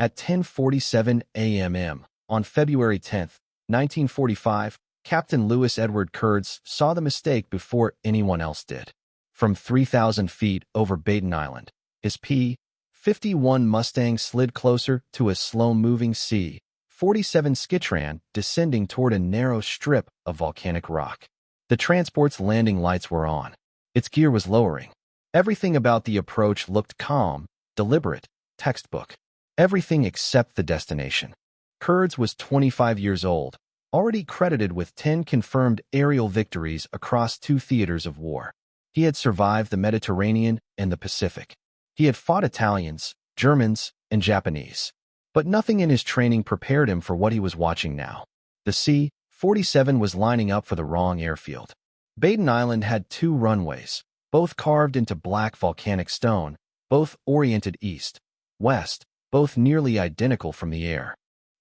At 10:47 a.m. on February 10, 1945, Captain Louis Edward Kurtz saw the mistake before anyone else did. From 3,000 feet over Baden Island, his P-51 Mustang slid closer to a slow-moving C-47 Skytran descending toward a narrow strip of volcanic rock. The transport's landing lights were on. Its gear was lowering. Everything about the approach looked calm, deliberate, textbook. Everything except the destination. Kurtz was 25 years old, already credited with 10 confirmed aerial victories across 2 theaters of war. He had survived the Mediterranean and the Pacific. He had fought Italians, Germans, and Japanese. But nothing in his training prepared him for what he was watching now. The C-47 was lining up for the wrong airfield. Baden Island had 2 runways, both carved into black volcanic stone, both oriented east, west, both nearly identical from the air.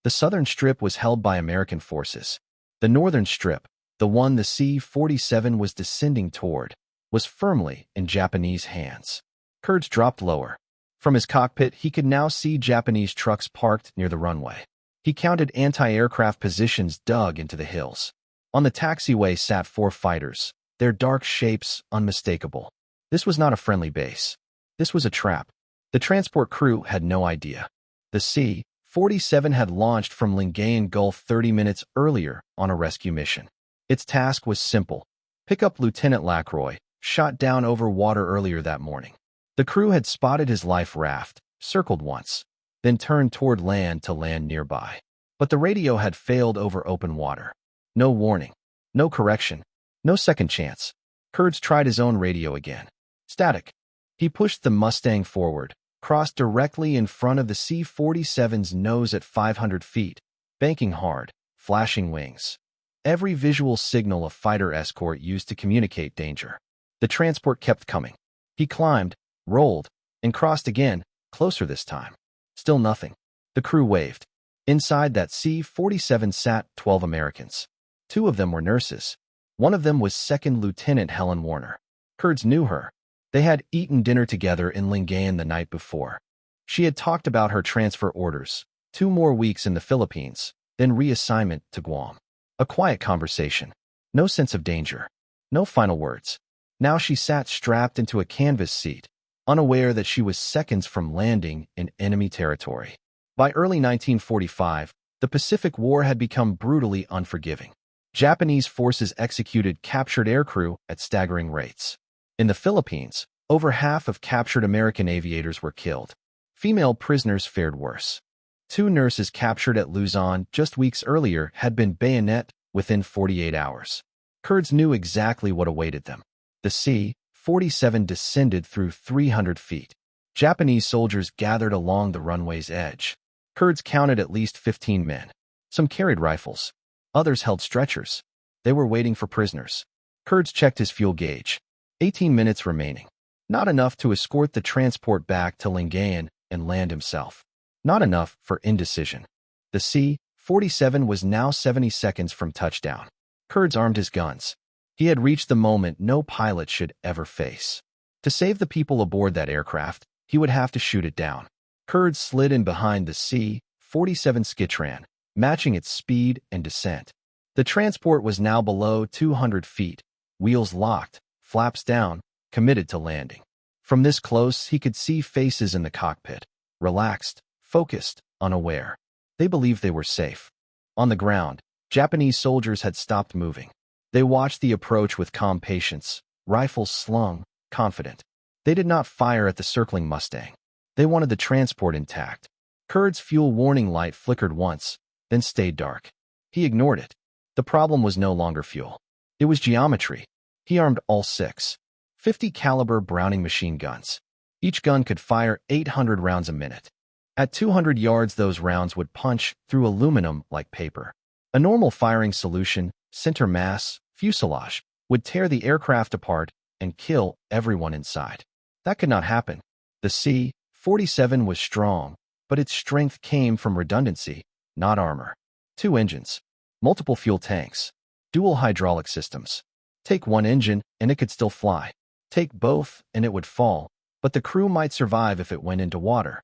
The southern strip was held by American forces. The northern strip, the one the C-47 was descending toward, was firmly in Japanese hands. Kurtz dropped lower. From his cockpit, he could now see Japanese trucks parked near the runway. He counted anti-aircraft positions dug into the hills. On the taxiway sat 4 fighters, their dark shapes unmistakable. This was not a friendly base. This was a trap. The transport crew had no idea. The C-47 had launched from Lingayen Gulf 30 minutes earlier on a rescue mission. Its task was simple. Pick up Lieutenant Lacroix, shot down over water earlier that morning. The crew had spotted his life raft, circled once, then turned toward land to land nearby. But the radio had failed over open water. No warning, no correction, no second chance. Kurtz tried his own radio again. Static. He pushed the Mustang forward, crossed directly in front of the C-47's nose at 500 feet, banking hard, flashing wings. Every visual signal a fighter escort used to communicate danger. The transport kept coming. He climbed, rolled, and crossed again, closer this time. Still nothing. The crew waved. Inside that C-47 sat 12 Americans. 2 of them were nurses. One of them was Second Lieutenant Helen Warner. Kurtz knew her. They had eaten dinner together in Lingayen the night before. She had talked about her transfer orders, 2 more weeks in the Philippines, then reassignment to Guam. A quiet conversation. No sense of danger. No final words. Now she sat strapped into a canvas seat, unaware that she was seconds from landing in enemy territory. By early 1945, the Pacific War had become brutally unforgiving. Japanese forces executed captured aircrew at staggering rates. In the Philippines, over half of captured American aviators were killed. Female prisoners fared worse. 2 nurses captured at Luzon just weeks earlier had been bayoneted within 48 hours. Kurtz knew exactly what awaited them. The C-47 descended through 300 feet. Japanese soldiers gathered along the runway's edge. Kurtz counted at least 15 men. Some carried rifles. Others held stretchers. They were waiting for prisoners. Kurtz checked his fuel gauge. 18 minutes remaining. Not enough to escort the transport back to Lingayen and land himself. Not enough for indecision. The C-47 was now 70 seconds from touchdown. Kurtz armed his guns. He had reached the moment no pilot should ever face. To save the people aboard that aircraft, he would have to shoot it down. Kurtz slid in behind the C-47 Skytran, matching its speed and descent. The transport was now below 200 feet, wheels locked, flaps down, committed to landing. From this close, he could see faces in the cockpit, relaxed, focused, unaware. They believed they were safe. On the ground, Japanese soldiers had stopped moving. They watched the approach with calm patience, rifles slung, confident. They did not fire at the circling Mustang. They wanted the transport intact. Kurtz's fuel warning light flickered once, then stayed dark. He ignored it. The problem was no longer fuel. It was geometry. He armed all 6 .50 caliber Browning machine guns. Each gun could fire 800 rounds a minute. At 200 yards, those rounds would punch through aluminum like paper. A normal firing solution, center mass, fuselage, would tear the aircraft apart and kill everyone inside. That could not happen. The C-47 was strong, but its strength came from redundancy, not armor. 2 engines, multiple fuel tanks, dual hydraulic systems. Take 1 engine and it could still fly. Take both and it would fall, but the crew might survive if it went into water.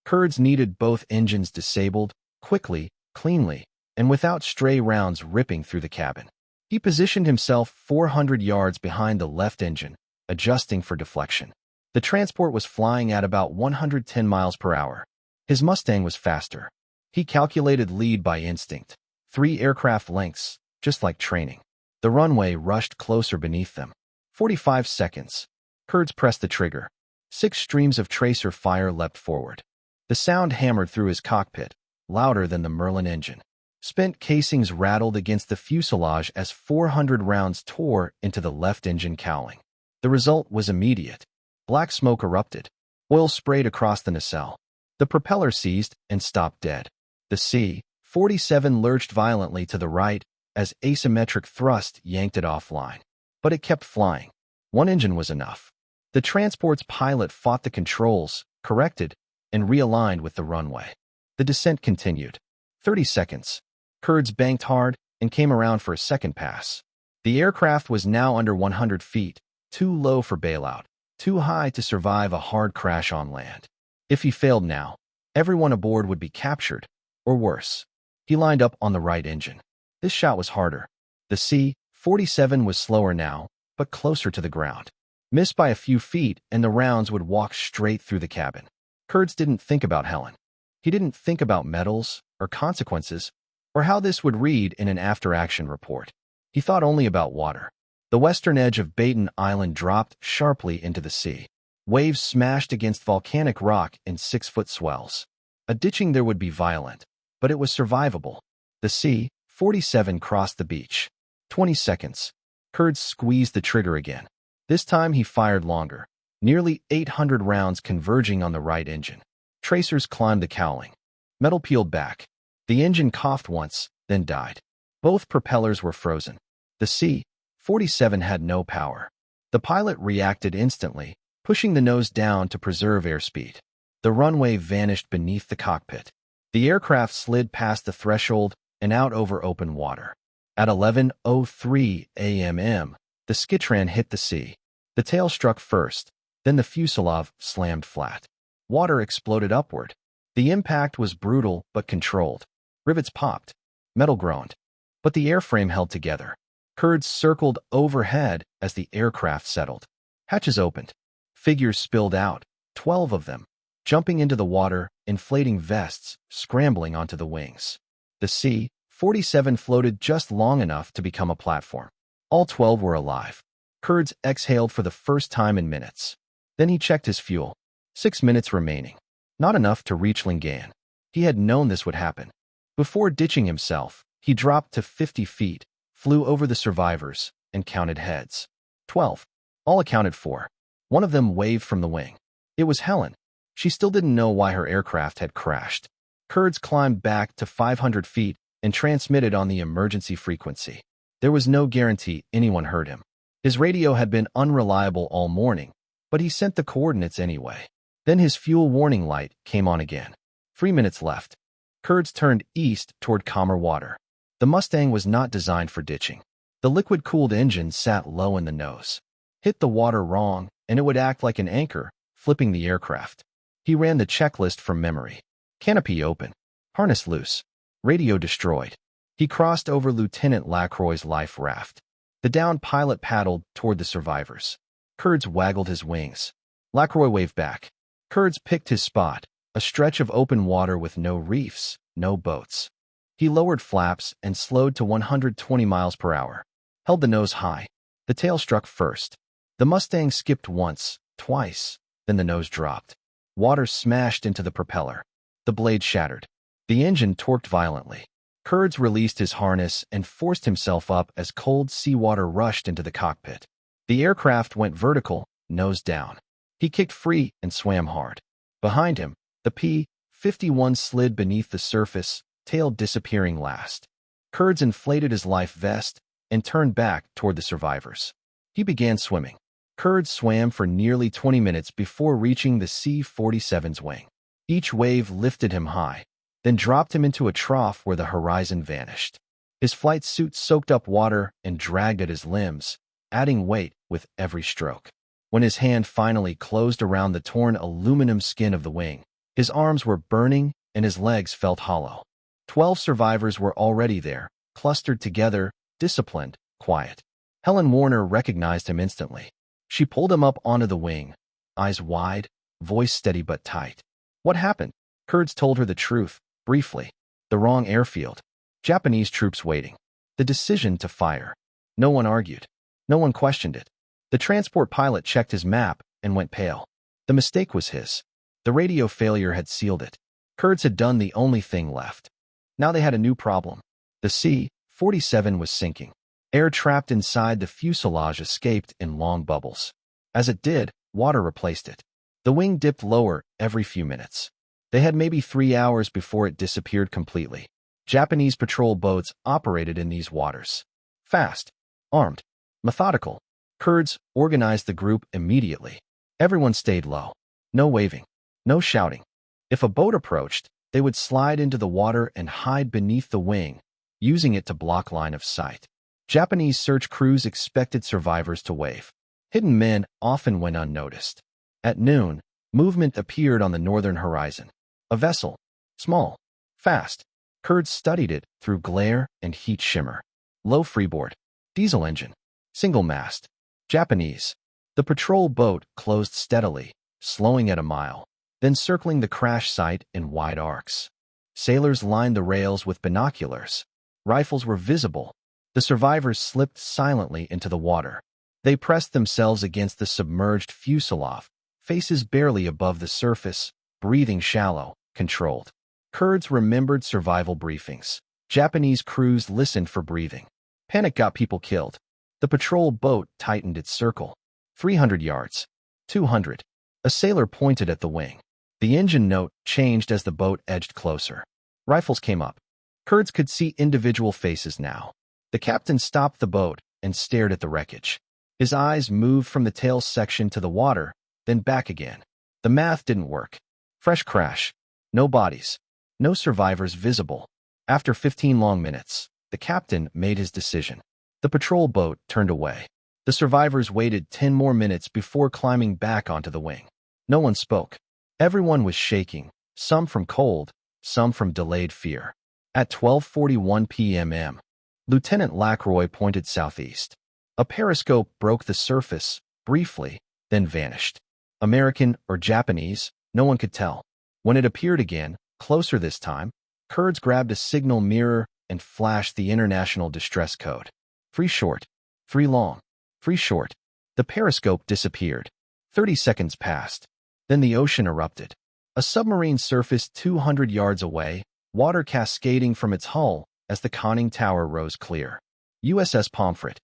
Kurds needed both engines disabled, quickly, cleanly, and without stray rounds ripping through the cabin. He positioned himself 400 yards behind the left engine, adjusting for deflection. The transport was flying at about 110 miles per hour. His Mustang was faster. He calculated lead by instinct. 3 aircraft lengths, just like training. The runway rushed closer beneath them. 45 seconds. Kurds pressed the trigger. 6 streams of tracer fire leapt forward. The sound hammered through his cockpit, louder than the Merlin engine. Spent casings rattled against the fuselage as 400 rounds tore into the left engine cowling. The result was immediate. Black smoke erupted. Oil sprayed across the nacelle. The propeller seized and stopped dead. The C-47 lurched violently to the right as asymmetric thrust yanked it offline. But it kept flying. One engine was enough. The transport's pilot fought the controls, corrected, and realigned with the runway. The descent continued. 30 seconds. Kurds banked hard and came around for a second pass. The aircraft was now under 100 feet, too low for bailout, too high to survive a hard crash on land. If he failed now, everyone aboard would be captured, or worse. He lined up on the right engine. This shot was harder. The C-47 was slower now, but closer to the ground. Missed by a few feet, and the rounds would walk straight through the cabin. Kurds didn't think about Helen. He didn't think about medals, or consequences, or how this would read in an after-action report. He thought only about water. The western edge of Baton Island dropped sharply into the sea. Waves smashed against volcanic rock in 6-foot swells. A ditching there would be violent, but it was survivable. The C-47 crossed the beach. 20 seconds. Kurds squeezed the trigger again. This time he fired longer, nearly 800 rounds converging on the right engine. Tracers climbed the cowling. Metal peeled back. The engine coughed once, then died. Both propellers were frozen. The C-47 had no power. The pilot reacted instantly, pushing the nose down to preserve airspeed. The runway vanished beneath the cockpit. The aircraft slid past the threshold and out over open water. At 11:03 a.m., the Skitran hit the sea. The tail struck first, then the fuselage slammed flat. Water exploded upward. The impact was brutal but controlled. Rivets popped. Metal groaned. But the airframe held together. Kurds circled overhead as the aircraft settled. Hatches opened. Figures spilled out, 12 of them, jumping into the water, inflating vests, scrambling onto the wings. The C-47 floated just long enough to become a platform. All 12 were alive. Kurds exhaled for the first time in minutes. Then he checked his fuel. 6 minutes remaining. Not enough to reach Lingayen. He had known this would happen. Before ditching himself, he dropped to 50 feet, flew over the survivors, and counted heads. 12. All accounted for. One of them waved from the wing. It was Helen. She still didn't know why her aircraft had crashed. Kurds climbed back to 500 feet and transmitted on the emergency frequency. There was no guarantee anyone heard him. His radio had been unreliable all morning, but he sent the coordinates anyway. Then his fuel warning light came on again. 3 minutes left. Kurds turned east toward calmer water. The Mustang was not designed for ditching. The liquid-cooled engine sat low in the nose. Hit the water wrong, and it would act like an anchor, flipping the aircraft. He ran the checklist from memory. Canopy open. Harness loose. Radio destroyed. He crossed over Lieutenant Lacroix's life raft. The downed pilot paddled toward the survivors. Kurds waggled his wings. Lacroix waved back. Kurds picked his spot, a stretch of open water with no reefs, no boats. He lowered flaps and slowed to 120 miles per hour. Held the nose high. The tail struck first. The Mustang skipped once, twice, then the nose dropped. Water smashed into the propeller. The blade shattered. The engine torqued violently. Kurds released his harness and forced himself up as cold seawater rushed into the cockpit. The aircraft went vertical, nose down. He kicked free and swam hard. Behind him, the P-51 slid beneath the surface, tail disappearing last. Kurds inflated his life vest and turned back toward the survivors. He began swimming. Kurds swam for nearly 20 minutes before reaching the C-47's wing. Each wave lifted him high, then dropped him into a trough where the horizon vanished. His flight suit soaked up water and dragged at his limbs, adding weight with every stroke. When his hand finally closed around the torn aluminum skin of the wing, His arms were burning and his legs felt hollow. 12 survivors were already there, clustered together, disciplined, quiet. Helen Warner recognized him instantly. She pulled him up onto the wing, eyes wide, voice steady but tight. What happened? Kurds told her the truth, briefly. The wrong airfield. Japanese troops waiting. The decision to fire. No one argued. No one questioned it. The transport pilot checked his map and went pale. The mistake was his. The radio failure had sealed it. Kurds had done the only thing left. Now they had a new problem. The C-47 was sinking. Air trapped inside the fuselage escaped in long bubbles. As it did, water replaced it. The wing dipped lower every few minutes. They had maybe 3 hours before it disappeared completely. Japanese patrol boats operated in these waters. Fast, armed, methodical. Kurds organized the group immediately. Everyone stayed low. No waving. No shouting. If a boat approached, they would slide into the water and hide beneath the wing, using it to block line of sight. Japanese search crews expected survivors to wave. Hidden men often went unnoticed. At noon, movement appeared on the northern horizon. A vessel. Small. Fast. Kurds studied it through glare and heat shimmer. Low freeboard. Diesel engine. Single mast. Japanese. The patrol boat closed steadily, slowing at a mile, then circling the crash site in wide arcs. Sailors lined the rails with binoculars. Rifles were visible. The survivors slipped silently into the water. They pressed themselves against the submerged fuselage, faces barely above the surface, breathing shallow, controlled. Kurds remembered survival briefings. Japanese crews listened for breathing. Panic got people killed. The patrol boat tightened its circle. 300 yards. 200. A sailor pointed at the wing. The engine note changed as the boat edged closer. Rifles came up. Kurds could see individual faces now. The captain stopped the boat and stared at the wreckage. His eyes moved from the tail section to the water, then back again. The math didn't work. Fresh crash. No bodies. No survivors visible. After 15 long minutes, the captain made his decision. The patrol boat turned away. The survivors waited 10 more minutes before climbing back onto the wing. No one spoke. Everyone was shaking, some from cold, some from delayed fear. At 12:41 p.m., Lieutenant Lacroix pointed southeast. A periscope broke the surface, briefly, then vanished. American or Japanese, no one could tell. When it appeared again, closer this time, Kurds grabbed a signal mirror and flashed the international distress code. 3 short, 3 long, 3 short. The periscope disappeared. 30 seconds passed. Then the ocean erupted. A submarine surfaced 200 yards away, water cascading from its hull as the conning tower rose clear. USS Pomfret.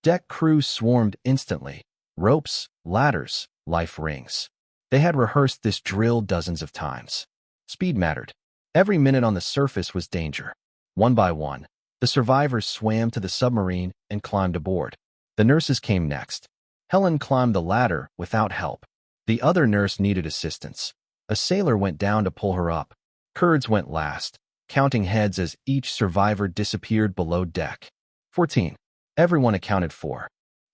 Deck crew swarmed instantly. Ropes, ladders, life rings. They had rehearsed this drill dozens of times. Speed mattered. Every minute on the surface was danger. One by one, the survivors swam to the submarine and climbed aboard. The nurses came next. Helen climbed the ladder without help. The other nurse needed assistance. A sailor went down to pull her up. Kurds went last, counting heads as each survivor disappeared below deck. 14. Everyone accounted for.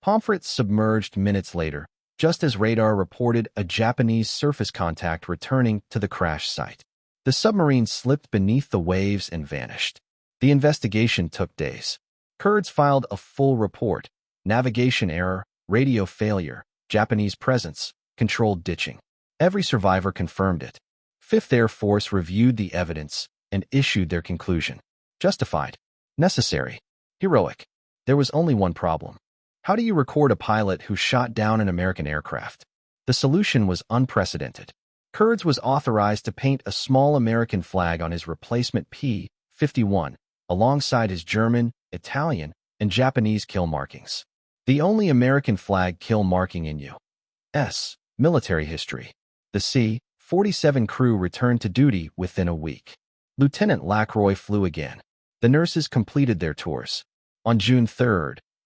Pomfret submerged minutes later, just as radar reported a Japanese surface contact returning to the crash site. The submarine slipped beneath the waves and vanished. The investigation took days. Kurds filed a full report: navigation error, radio failure, Japanese presence, controlled ditching. Every survivor confirmed it. 5th Air Force reviewed the evidence and issued their conclusion. Justified. Necessary. Heroic. There was only one problem. How do you record a pilot who shot down an American aircraft? The solution was unprecedented. Kurds was authorized to paint a small American flag on his replacement P-51, alongside his German, Italian, and Japanese kill markings. The only American flag kill marking in U.S. military history. The C-47 crew returned to duty within a week. Lieutenant Lacroix flew again. The nurses completed their tours. On June 3,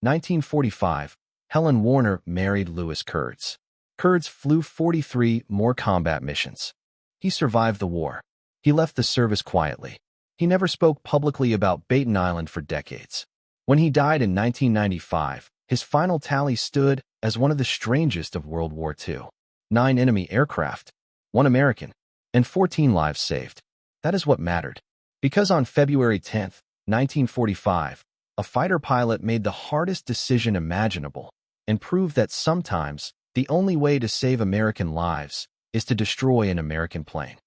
1945, Helen Warner married Louis Kurds. Kurds flew 43 more combat missions. He survived the war. He left the service quietly. He never spoke publicly about Baton Island for decades. When he died in 1995, his final tally stood as one of the strangest of World War II. 9 enemy aircraft, 1 American. and 14 lives saved. That is what mattered. Because on February 10, 1945, a fighter pilot made the hardest decision imaginable and proved that sometimes the only way to save American lives is to destroy an American plane.